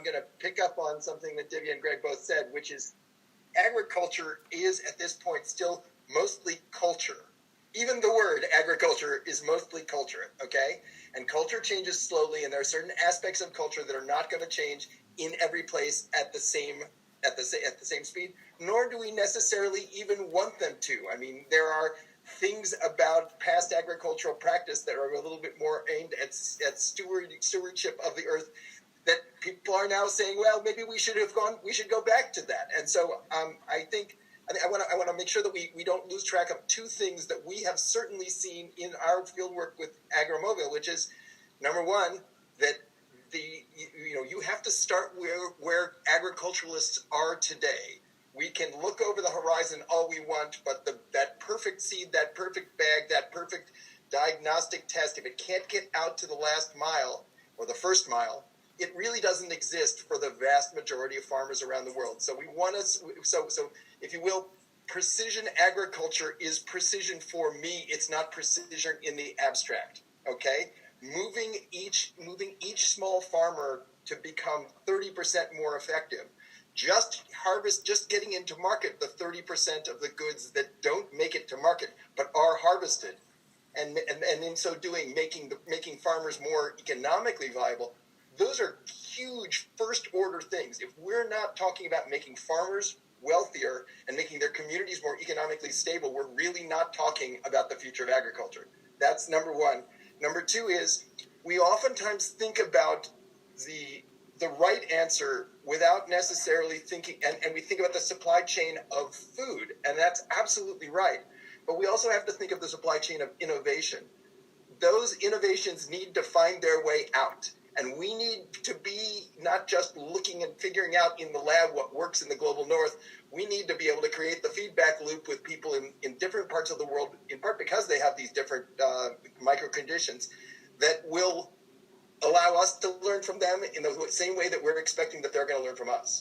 I'm going to pick up on something that Divya and Greg both said, which is agriculture is at this point still mostly culture. Even the word agriculture is mostly culture, okay? And culture changes slowly, and there are certain aspects of culture that are not going to change in every place at the same speed, nor do we necessarily even want them to. I mean, there are things about past agricultural practice that are a little bit more aimed at stewardship of the earth that people are now saying, well, maybe we should go back to that. And so I want to make sure that we don't lose track of two things that we have certainly seen in our fieldwork with Agromovil, which is, number one, that you have to start where agriculturalists are today. We can look over the horizon all we want, but that perfect seed, that perfect bag, that perfect diagnostic test, if it can't get out to the last mile or the first mile, it really doesn't exist for the vast majority of farmers around the world. So we want to, so if you will, precision agriculture is precision for me. It's not precision in the abstract. Okay, moving each small farmer to become 30% more effective. Just getting into market the 30% of the goods that don't make it to market but are harvested, and in so doing making farmers more economically viable. Those are huge first order things. If we're not talking about making farmers wealthier and making their communities more economically stable, we're really not talking about the future of agriculture. That's number one. Number two is we oftentimes think about the right answer without necessarily thinking, and we think about the supply chain of food, and that's absolutely right. But we also have to think of the supply chain of innovation. Those innovations need to find their way out. And we need to be not just looking and figuring out in the lab what works in the global north. We need to be able to create the feedback loop with people in different parts of the world, in part because they have these different micro conditions that will allow us to learn from them in the same way that we're expecting that they're going to learn from us.